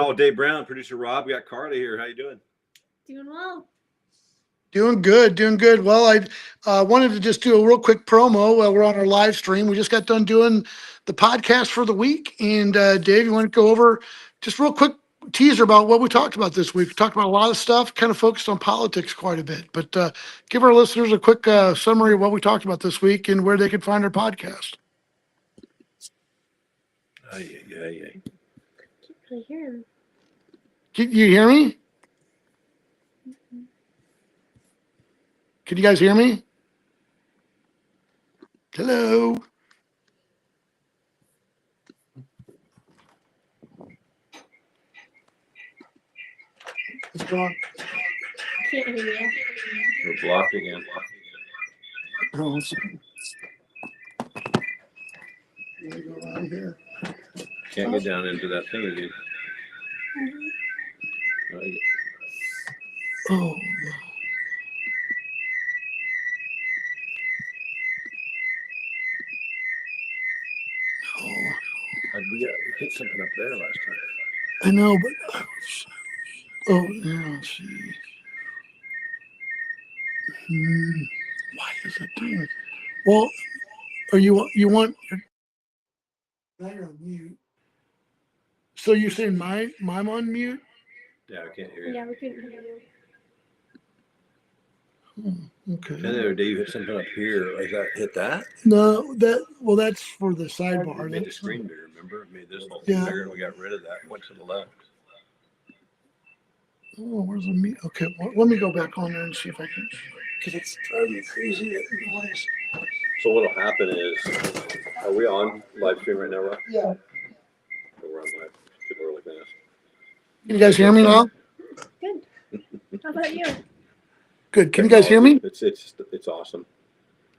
Call with Dave Brown, producer Rob. We got Carla here. How you doing? Doing well. Doing good, doing good. Well, I wanted to just do a real quick promo while we're on our live stream. We just got done doing the podcast for the week. And Dave, you want to go over just real quick teaser about what we talked about this week? We talked about a lot of stuff, kind of focused on politics quite a bit. But give our listeners a quick summary of what we talked about this week and where they could find our podcast. Can't really hear him. Can you hear me? Can you guys hear me? Hello? It's gone. Can't hear you. We're blocked again. Oh, let's see. Let me go around here. Can't get down into that thing again. Oh, We hit something up there last time. I know, but oh, yeah, let's see. Why is it doing it? Well, are you want? Now you're on mute. So you're saying I'm on mute? Yeah, I can't hear you. Yeah, we couldn't hear you. Okay. And the other day you hit something up here. Is that hit that? No, that's for the sidebar. We made the That's- screen bigger, remember? It made this whole thing Yeah. bigger and we got rid of that. Went to the left. Oh, where's the mute? Okay, well, let me go back on there and see if I can, because it's driving me crazy. That noise. So what'll happen is, are we on live stream right now, Rob? Yeah. We're on live. People are looking at us. Can you guys hear me now? Good. How about you? Good. Can you guys hear me? It's awesome.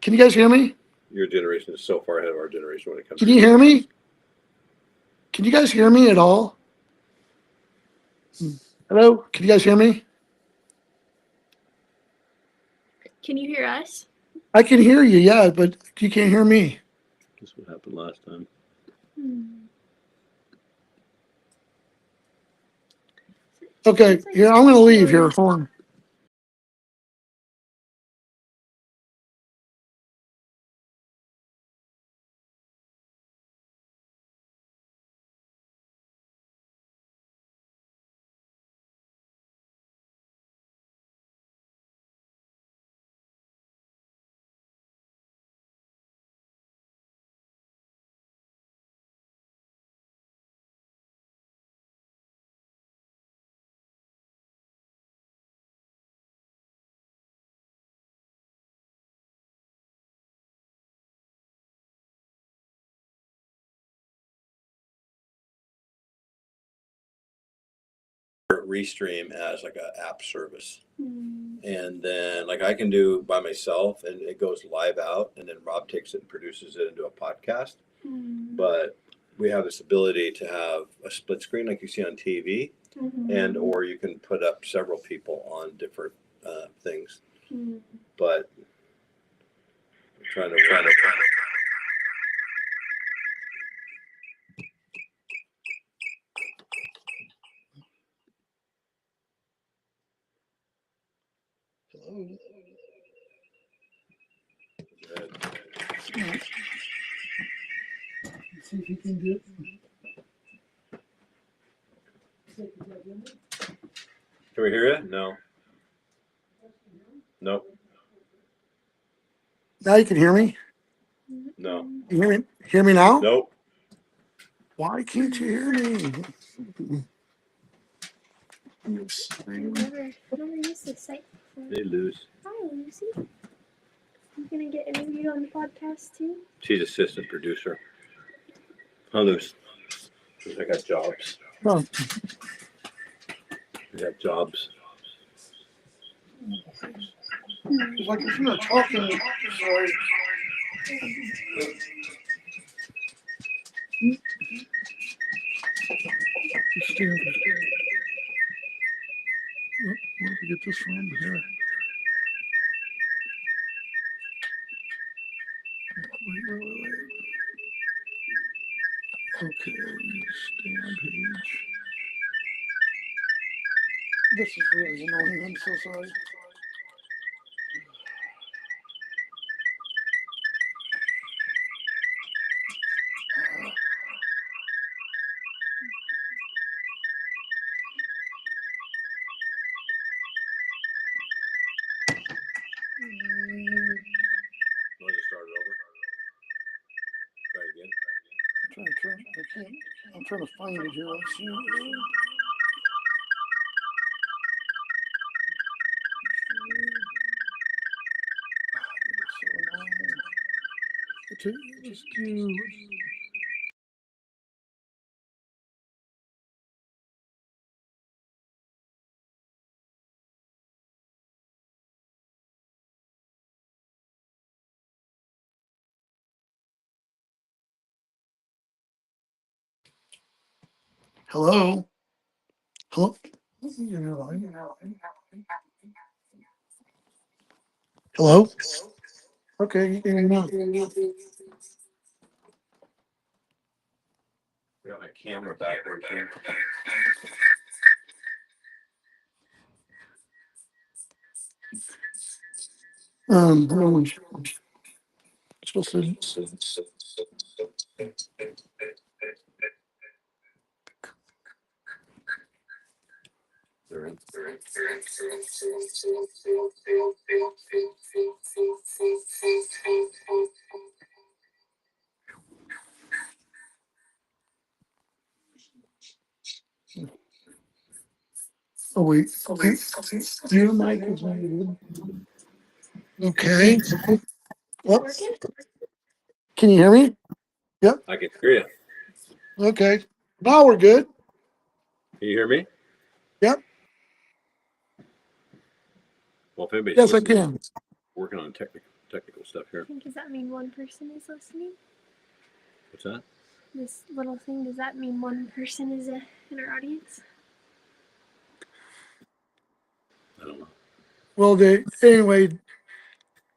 Can you guys hear me? Your generation is so far ahead of our generation when it comes Can to you hear me? Can you guys hear me at all? Hello? Can you guys hear me? Can you hear us? I can hear you, yeah, but you can't hear me. That's what happened last time. Okay, here, I'm going to leave here. Hold on. Restream as like an app service. And then like I can do by myself and it goes live out and then Rob takes it and produces it into a podcast. But we have this ability to have a split screen like you see on TV and or you can put up several people on different things. But I'm trying to Hello? See if you can do it. Can we hear you? No. Nope. Now you can hear me? No. You hear me now? Nope. Why can't you hear me? Never used this site before. They lose. Hi, Lucy. You gonna get interviewed on the podcast too? She's assistant producer. Hi, Luce. I got jobs. Oh, We have jobs. it's like if you're not talking, sorry. Where did we get this from? Here. Wait. Okay, stay on page. This is really annoying. I'm so sorry. Want to start it over? Try again. I'm trying to find it here. Let's see. Just do. Hello. Hello. Hello. Okay, you can hear me now. We got my camera backwards here. I'm supposed to. They're in. Oh wait. Okay. Your mic is muted. Okay. What? Working? Can you hear me? Yep. I can hear you. Okay. Now we're good. Can you hear me? Yep. Well, if anybody's Yes, I listening, can. working on technical stuff here. Does that mean one person is listening? What's that? This little thing, does that mean one person is in our audience? I don't know. Well, anyway,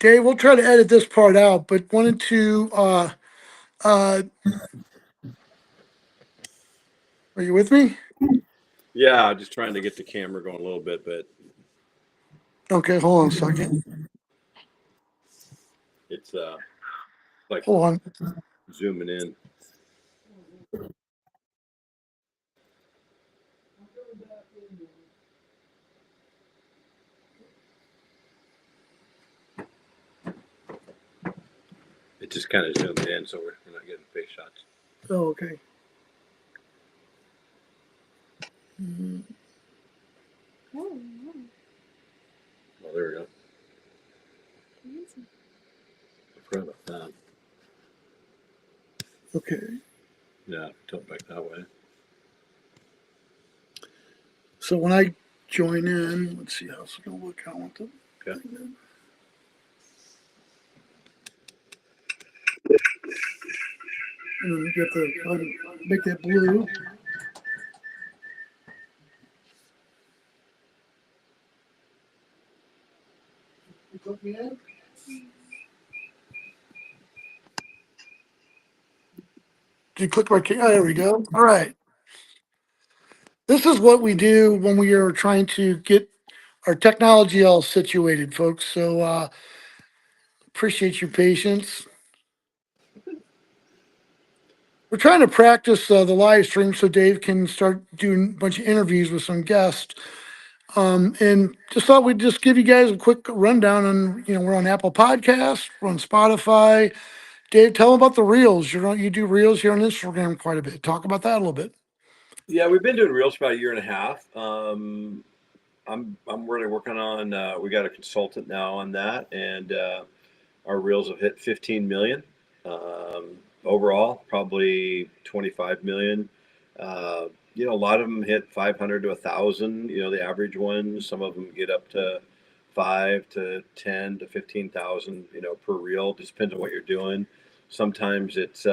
Dave, we'll try to edit this part out, but wanted to. Uh, are you with me? Yeah, just trying to get the camera going a little bit, but Okay, hold on a second. it's like Hold on. zooming in. It just kind of zoomed in, so we're not getting face shots. Oh, okay. Mm, Oh, Oh, there we go. amazing. I forgot about that. okay. Yeah, tilt back that way. So when I join in, let's see how it's going to look. I want the. Okay. And then you get make that blue. You put me in? Did you click my key? Oh, there we go. All right. This is what we do when we are trying to get our technology all situated, folks. So appreciate your patience. We're trying to practice the live stream so Dave can start doing a bunch of interviews with some guests. And just thought we'd just give you guys a quick rundown on, we're on Apple Podcasts, we're on Spotify. Dave, tell them about the Reels. You do Reels here on Instagram quite a bit. Talk about that a little bit. Yeah, we've been doing reels for about a year and a half. I'm really working on. We got a consultant now on that, and our reels have hit 15 million overall, probably 25 million. A lot of them hit 500 to 1,000. The average ones. Some of them get up to 5 to 10 to 15,000. Per reel. Just depends on what you're doing. Sometimes it's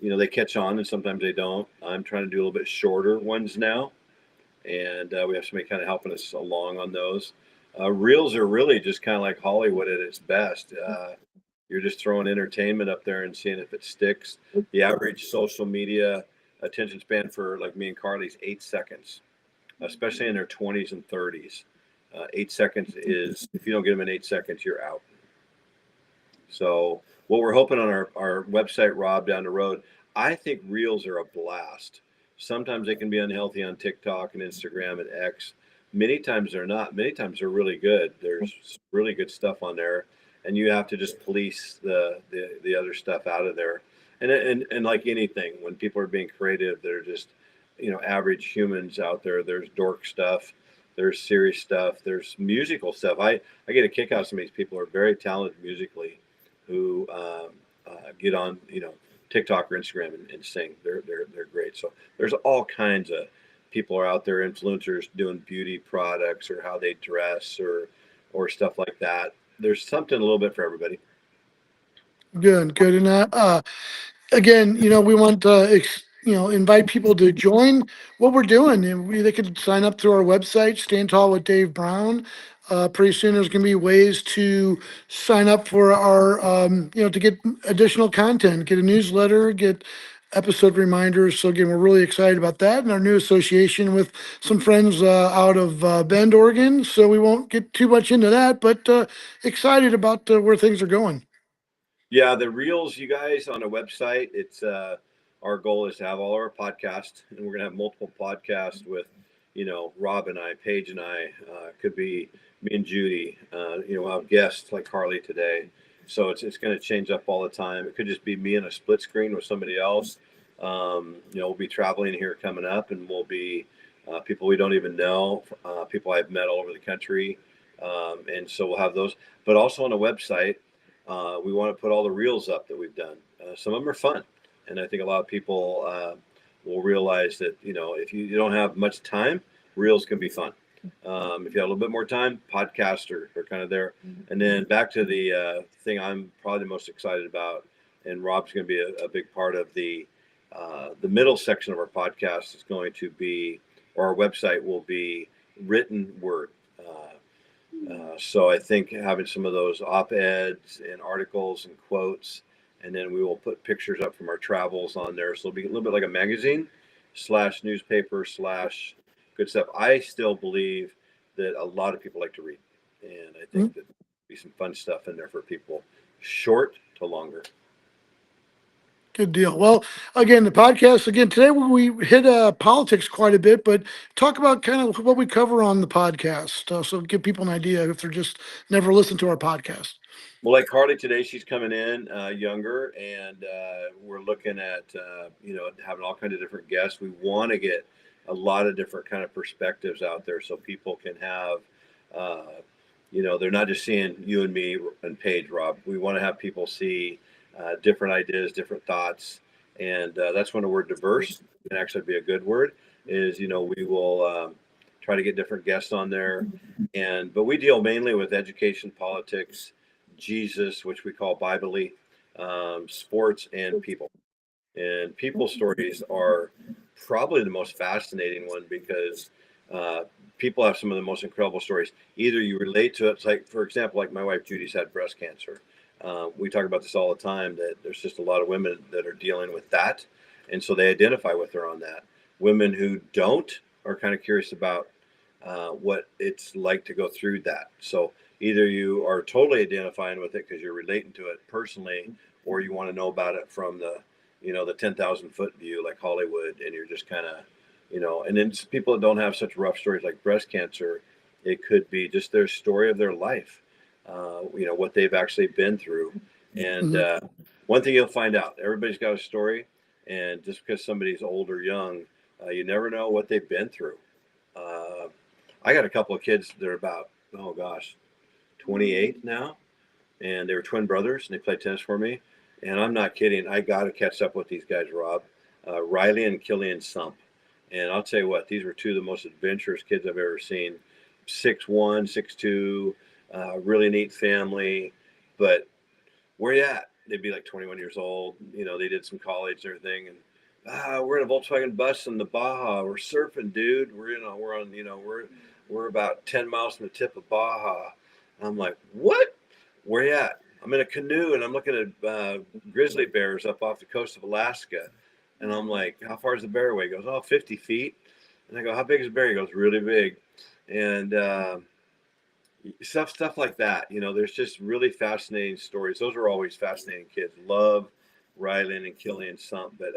they catch on, and sometimes they don't. I'm trying to do a little bit shorter ones now, and we have somebody kind of helping us along on those. Reels are really just kind of like Hollywood at its best. You're just throwing entertainment up there and seeing if it sticks. The average social media attention span for like me and Carly's 8 seconds. especially in their 20s and 30s. 8 seconds is, if you don't get them in 8 seconds, you're out. So what we're hoping on our website, Rob, down the road, I think reels are a blast. Sometimes they can be unhealthy on TikTok and Instagram and X. Many times they're not. Many times they're really good. There's really good stuff on there, and you have to just police the other stuff out of there. And like anything, when people are being creative, they're just average humans out there. There's dork stuff. There's serious stuff. There's musical stuff. I get a kick out of some of these people who are very talented musically, who get on TikTok or Instagram and sing. They're great. So there's all kinds of people are out there, influencers doing beauty products or how they dress or stuff like that. There's something a little bit for everybody. Good, good. And again, we want to invite people to join what we're doing, and they could sign up through our website, Stand Tall with Dave Brown. Pretty soon, there's going to be ways to sign up for our, to get additional content, get a newsletter, get episode reminders. So again, we're really excited about that, and our new association with some friends out of Bend, Oregon. So we won't get too much into that, but excited about where things are going. Yeah, the reels, you guys, on a website. It's our goal is to have all our podcasts, and we're gonna have multiple podcasts with, Rob and I, Paige and I. Could be me and Judy. We'll have guests like Carly today. So it's going to change up all the time. It could just be me in a split screen with somebody else. We'll be traveling here coming up, and we'll be people we don't even know, people I've met all over the country, and so we'll have those. But also on the website. We want to put all the reels up that we've done. Some of them are fun, and I think a lot of people will realize that if you don't have much time, reels can be fun. If you have a little bit more time, podcasts are kind of there. And then back to the thing I'm probably the most excited about, and Rob's going to be a big part of the middle section of our podcast is going to be, or our website will be written word. So I think having some of those op-eds and articles and quotes, and then we will put pictures up from our travels on there. So it'll be a little bit like a magazine / newspaper / good stuff. I still believe that a lot of people like to read, and I think that there'll be some fun stuff in there for people, short to longer. Good deal. Well, again, the podcast, today we hit politics quite a bit, but talk about kind of what we cover on the podcast. So give people an idea if they're just never listened to our podcast. Well, like Carly today, she's coming in younger, and we're looking at having all kinds of different guests. We want to get a lot of different kind of perspectives out there, so people can have, they're not just seeing you and me and Paige, Rob. We want to have people see different ideas, different thoughts, and that's when the word diverse can actually be a good word. Is we will try to get different guests on there, but we deal mainly with education, politics, Jesus, which we call Bible-y, sports, and people. And people stories are probably the most fascinating one because people have some of the most incredible stories. Either you relate to it, it's like, for example, like my wife Judy's had breast cancer. We talk about this all the time, that there's just a lot of women that are dealing with that. And so they identify with her on that. Women who don't are kind of curious about what it's like to go through that. So either you are totally identifying with it because you're relating to it personally, or you want to know about it from the 10,000 foot view, like Hollywood, and you're just kind of, and then people that don't have such rough stories like breast cancer, it could be just their story of their life, what they've actually been through. And one thing you'll find out, everybody's got a story, and just because somebody's old or young, you never know what they've been through. I got a couple of kids that are about, 28 now, and they were twin brothers, and they played tennis for me. And I'm not kidding. I got to catch up with these guys, Rob, Riley and Killian Sump. And I'll tell you what, these were two of the most adventurous kids I've ever seen. 6'1", 6'2", really neat family. But where you at? They'd be like 21 years old. They did some college and everything. And we're in a Volkswagen bus in the Baja. We're surfing, dude. We're about 10 miles from the tip of Baja. I'm like, what? Where you at? I'm in a canoe and I'm looking at grizzly bears up off the coast of Alaska. And I'm like, how far is the bear away? He goes, 50 feet. And I go, how big is a bear? He goes, really big. And stuff like that. You know, there's just really fascinating stories. Those are always fascinating kids. Love Rylan and Killian Sump, but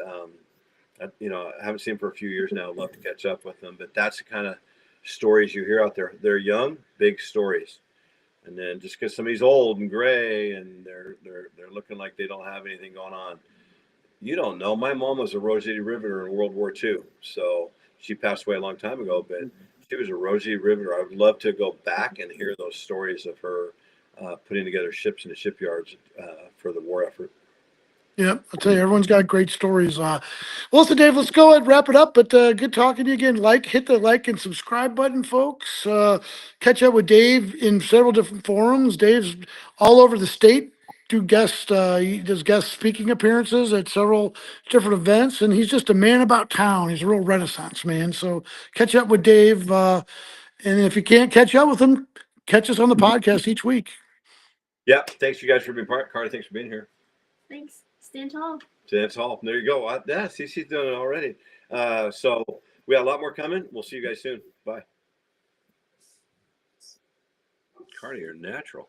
you know, I haven't seen them for a few years now. Love to catch up with them, but that's the kind of stories you hear out there. They're young, big stories, and then just because somebody's old and gray and they're looking like they don't have anything going on, you don't know. My mom was a Rosie Riveter in World War II, so she passed away a long time ago, but she was a Rosie Riveter. I would love to go back and hear those stories of her putting together ships in the shipyards for the war effort. Yeah, I'll tell you, everyone's got great stories. Well, so Dave, let's go ahead and wrap it up. But good talking to you again. Hit the like and subscribe button, folks. Catch up with Dave in several different forums. Dave's all over the state. He does guest speaking appearances at several different events, and he's just a man about town. He's a real Renaissance man. So catch up with Dave, and if you can't catch up with him, catch us on the podcast each week. Yeah, thanks you guys for being part. Carter, thanks for being here. Thanks. Stand tall. That's all. There you go. Yeah, see, she's doing it already. So we got a lot more coming. We'll see you guys soon. Bye. Carter, you're natural.